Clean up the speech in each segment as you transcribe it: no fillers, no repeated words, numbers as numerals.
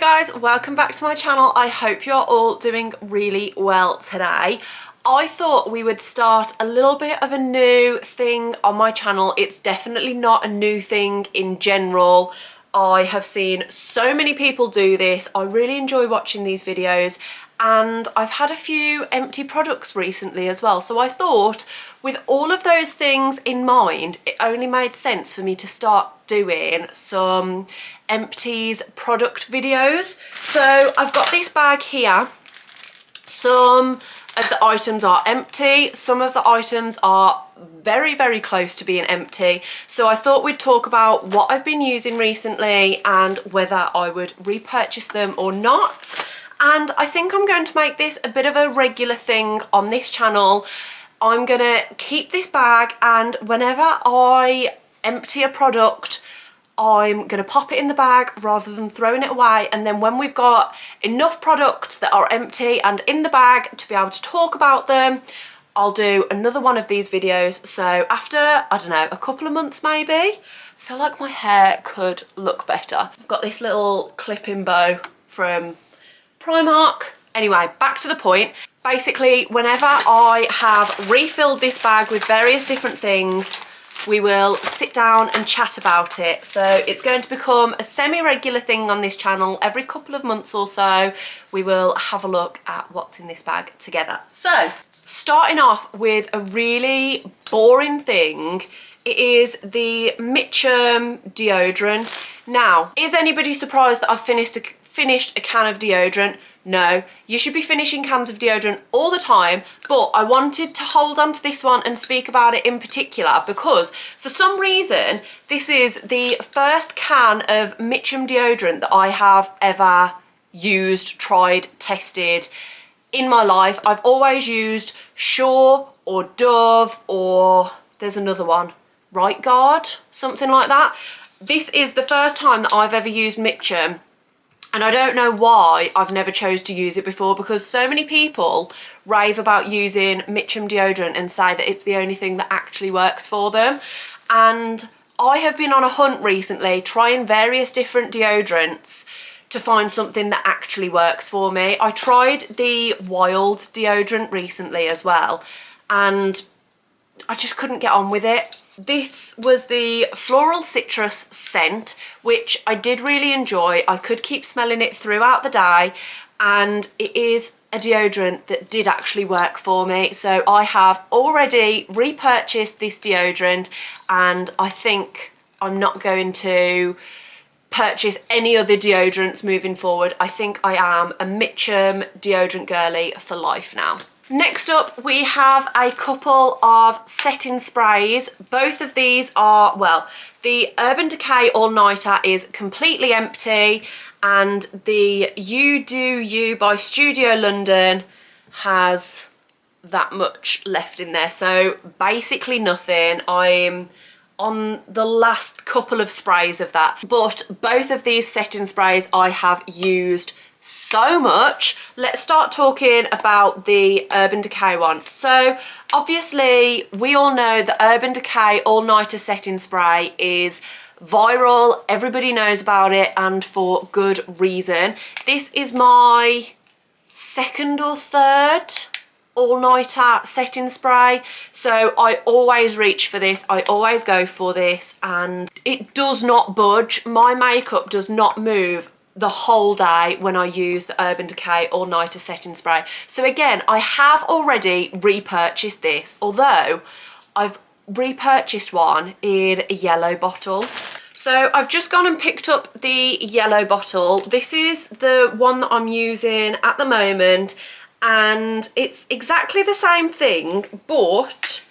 guys, welcome back to my channel. I hope you're all doing really well today. I thought we would start a little bit of a new thing on my channel. It's definitely not a new thing in general. I have seen so many people do this. I really enjoy watching these videos and I've had a few empty products recently as well. So I thought with all of those things in mind, it only made sense for me to start doing some Empties product videos. So I've got this bag here. Some of the items are empty, some of the items are very close to being empty, so I thought we'd talk about what I've been using recently and whether I would repurchase them or not. And I think I'm going to make this a bit of a regular thing on this channel. I'm gonna keep this bag, and whenever I empty a product, I'm going to pop it in the bag rather than throwing it away, and then when we've got enough products that are empty and in the bag to be able to talk about them, I'll do another one of these videos. So after, I don't know, a couple of months maybe, I feel like my hair could look better. I've got this little clip-in bow from Primark. Anyway, back to the point. Basically, whenever I have refilled this bag with various different things, we will sit down and chat about it. So it's going to become a semi-regular thing on this channel. Every couple of months or so, we will have a look at what's in this bag together. So, starting off with a really boring thing, it is the Mitchum deodorant. Now, is anybody surprised that I've finished a can of deodorant? No, you should be finishing cans of deodorant all the time, but I wanted to hold on to this one and speak about it in particular because for some reason this is the first can of Mitchum deodorant that I have ever used, tried, tested in my life. I've always used Shore or Dove, or there's another one, Right Guard, something like that. This is the first time that I've ever used Mitchum. And I don't know why I've never chose to use it before, because so many people rave about using Mitchum deodorant and say that it's the only thing that actually works for them. And I have been on a hunt recently trying various different deodorants to find something that actually works for me. I tried the Wild deodorant recently as well, and I just couldn't get on with it. This was the Floral Citrus scent, which I did really enjoy. I could keep smelling it throughout the day, and it is a deodorant that did actually work for me. So I have already repurchased this deodorant, and I think I'm not going to purchase any other deodorants moving forward. I think I am a Mitchum deodorant girly for life now. Next up, we have a couple of setting sprays. Both of these are, well, the Urban Decay All Nighter is completely empty, and the You Do You by Studio London has that much left in there. So basically nothing. I'm on the last couple of sprays of that, but both of these setting sprays I have used so much. Let's start talking about the Urban Decay one. So obviously we all know the Urban Decay All Nighter setting spray is viral. Everybody knows about it, and for good reason. This is my second or third all-nighter setting spray, so I always reach for this, I always go for this, and it does not budge. My makeup does not move the whole day when I use the Urban Decay All Nighter setting spray. So again, I have already repurchased this, although I've repurchased one in a yellow bottle. So I've just gone and picked up the yellow bottle. This is the one that I'm using at the moment, and it's exactly the same thing, but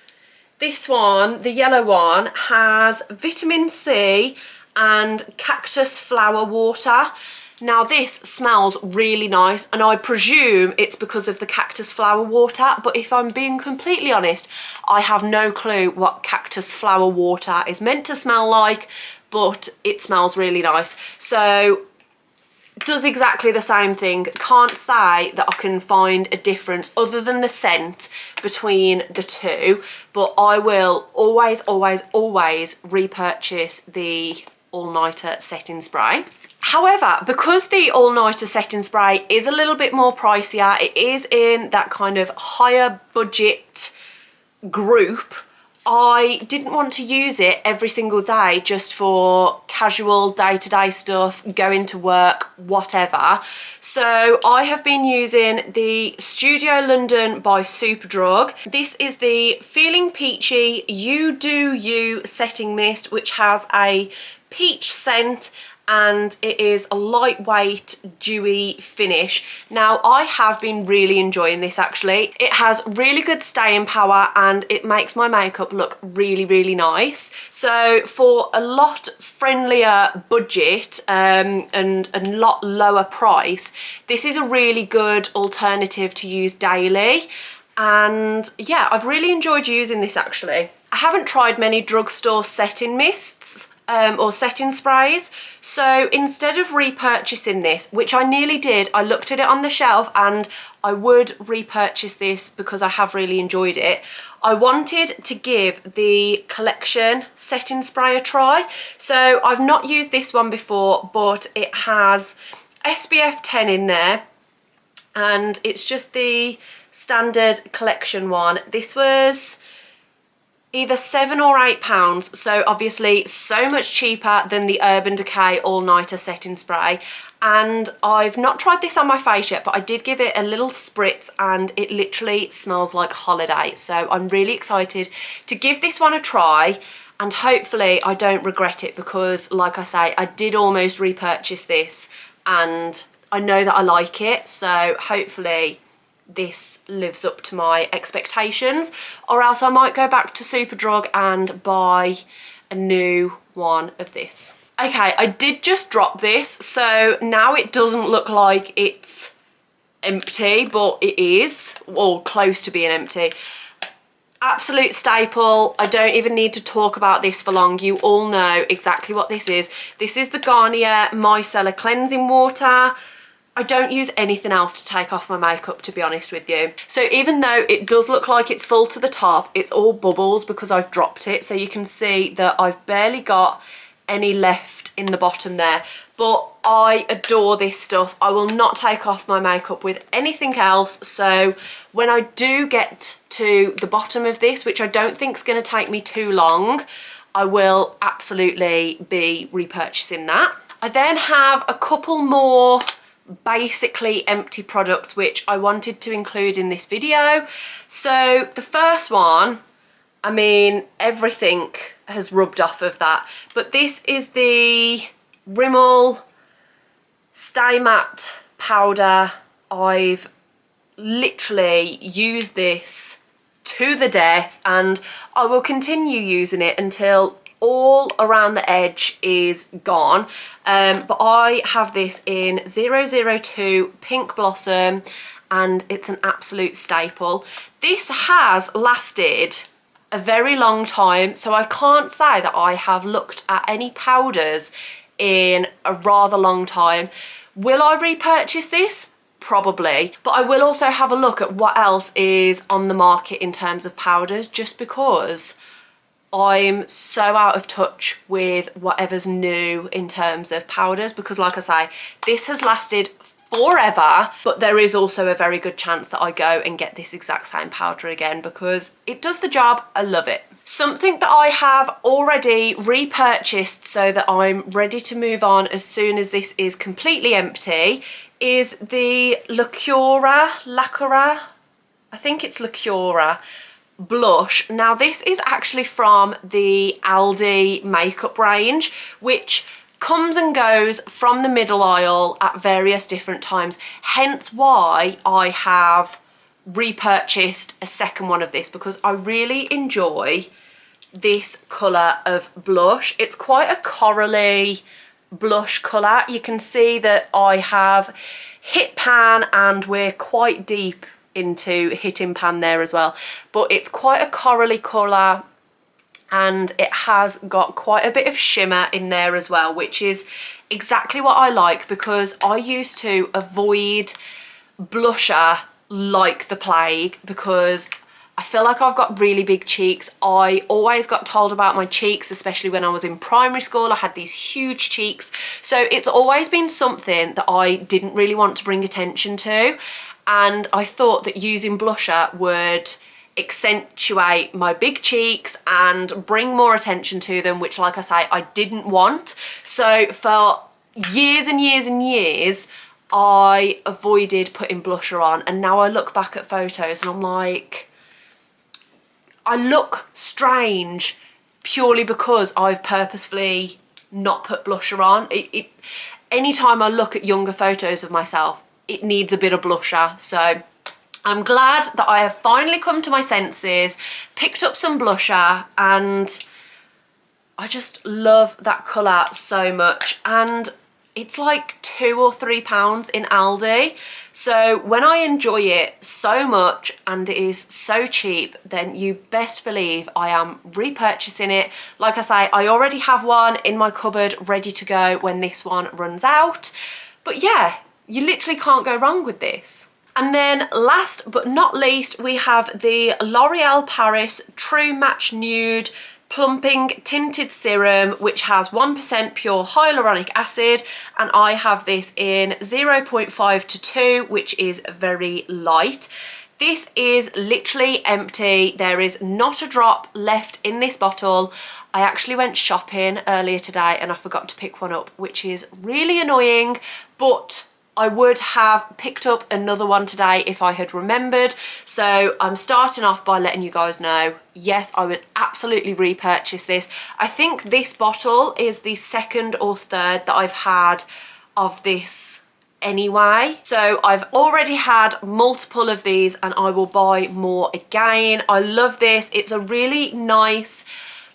this one, the yellow one, has vitamin C and cactus flower water. Now this smells really nice, and I presume it's because of the cactus flower water, but if I'm being completely honest, I have no clue what cactus flower water is meant to smell like, but it smells really nice. So it does exactly the same thing. Can't say that I can find a difference other than the scent between the two, but I will always repurchase the all-nighter setting spray. However, because the all-nighter setting spray is a little bit more pricier, it is in that kind of higher budget group, I didn't want to use it every single day just for casual day-to-day stuff, going to work, whatever. So I have been using the Studio London by Superdrug. This is the Feeling Peachy You Do You setting mist, which has a peach scent, and it is a lightweight, dewy finish. Now, I have been really enjoying this actually. It has really good staying power and it makes my makeup look really, really nice. So for a lot friendlier budget and a lot lower price, this is a really good alternative to use daily. And yeah, I've really enjoyed using this actually. I haven't tried many drugstore setting mists or setting sprays, so instead of repurchasing this, which I nearly did, I looked at it on the shelf and I would repurchase this because I have really enjoyed it. I wanted to give the Collection setting spray a try. So I've not used this one before, but it has SPF 10 in there and it's just the standard Collection one. This was either £7 or £8, so obviously so much cheaper than the Urban Decay all-nighter setting spray. And I've not tried this on my face yet, but I did give it a little spritz and it literally smells like holiday. So I'm really excited to give this one a try and hopefully I don't regret it, because like I say, I did almost repurchase this and I know that I like it, so hopefully this lives up to my expectations, or else I might go back to Superdrug and buy a new one of this. Okay, I did just drop this, so now it doesn't look like it's empty, but it is, or close to being empty. Absolute staple. I don't even need to talk about this for long. You all know exactly what this is. This is the Garnier Micellar Cleansing Water. I don't use anything else to take off my makeup, to be honest with you. So even though it does look like it's full to the top, it's all bubbles because I've dropped it. So you can see that I've barely got any left in the bottom there. But I adore this stuff. I will not take off my makeup with anything else. So when I do get to the bottom of this, which I don't think is going to take me too long, I will absolutely be repurchasing that. I then have a couple more basically empty products which I wanted to include in this video. So the first one, I mean, everything has rubbed off of that, but this is the Rimmel Stay Matte powder. I've literally used this to the death and I will continue using it until all around the edge is gone. But I have this in 002 Pink Blossom and it's an absolute staple. This has lasted a very long time, so I can't say that I have looked at any powders in a rather long time. Will I repurchase this? Probably, but I will also have a look at what else is on the market in terms of powders, just because I'm so out of touch with whatever's new in terms of powders, because like I say, this has lasted forever, but there is also a very good chance that I go and get this exact same powder again because it does the job. I love it. Something that I have already repurchased so that I'm ready to move on as soon as this is completely empty is the Lacura, I think it's Lacura blush. Now this is actually from the Aldi makeup range, which comes and goes from the middle aisle at various different times, hence why I have repurchased a second one of this, because I really enjoy this colour of blush. It's quite a corally blush colour. You can see that I have hit pan and we're quite deep into hitting pan there as well, but it's quite a corally colour and it has got quite a bit of shimmer in there as well, which is exactly what I like, because I used to avoid blusher like the plague because I feel like I've got really big cheeks. I always got told about my cheeks, especially when I was in primary school. I had these huge cheeks. So it's always been something that I didn't really want to bring attention to. And I thought that using blusher would accentuate my big cheeks and bring more attention to them, which, like I say, I didn't want. So for years and years and years, I avoided putting blusher on. And now I look back at photos and I'm like, I look strange purely because I've purposefully not put blusher on. Anytime I look at younger photos of myself, it needs a bit of blusher. So I'm glad that I have finally come to my senses, picked up some blusher, and I just love that colour so much. And it's like £2 or £3 in Aldi. So when I enjoy it so much and it is so cheap, then you best believe I am repurchasing it. Like I say, I already have one in my cupboard ready to go when this one runs out. But yeah, you literally can't go wrong with this. And then last but not least, we have the L'Oreal Paris True Match Nude Plumping Tinted Serum, which has 1% pure hyaluronic acid, and I have this in 0.5 to 2, which is very light. This is literally empty. There is not a drop left in this bottle. I actually went shopping earlier today and I forgot to pick one up, which is really annoying, but I would have picked up another one today if I had remembered. So I'm starting off by letting you guys know, yes, I would absolutely repurchase this. I think this bottle is the second or third that I've had of this anyway. So I've already had multiple of these and I will buy more again. I love this. It's a really nice,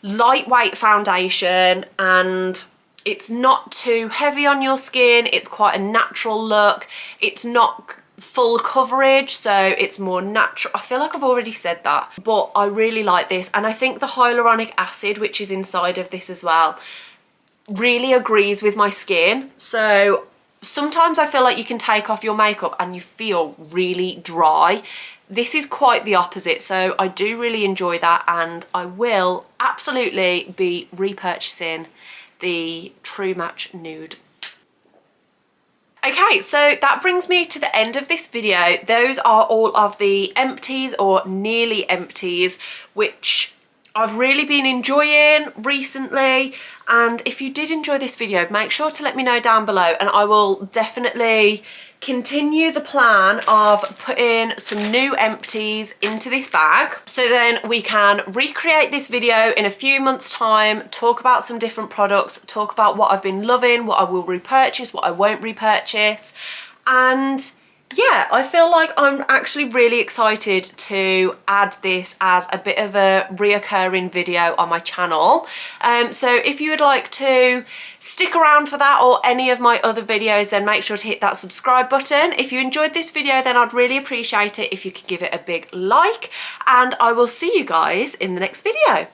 lightweight foundation and it's not too heavy on your skin. It's quite a natural look. It's not full coverage, so it's more natural. I feel like I've already said that, but I really like this. And I think the hyaluronic acid, which is inside of this as well, really agrees with my skin. So sometimes I feel like you can take off your makeup and you feel really dry. This is quite the opposite, so I do really enjoy that, and I will absolutely be repurchasing the True Match Nude. Okay, so that brings me to the end of this video. Those are all of the empties or nearly empties, which I've really been enjoying recently. And if you did enjoy this video, make sure to let me know down below and I will definitely continue the plan of putting some new empties into this bag, so then we can recreate this video in a few months' time, talk about some different products, talk about what I've been loving, what I will repurchase, what I won't repurchase. And yeah, I feel like I'm actually really excited to add this as a bit of a reoccurring video on my channel. So if you would like to stick around for that or any of my other videos, then make sure to hit that subscribe button. If you enjoyed this video, then I'd really appreciate it if you could give it a big like, and I will see you guys in the next video.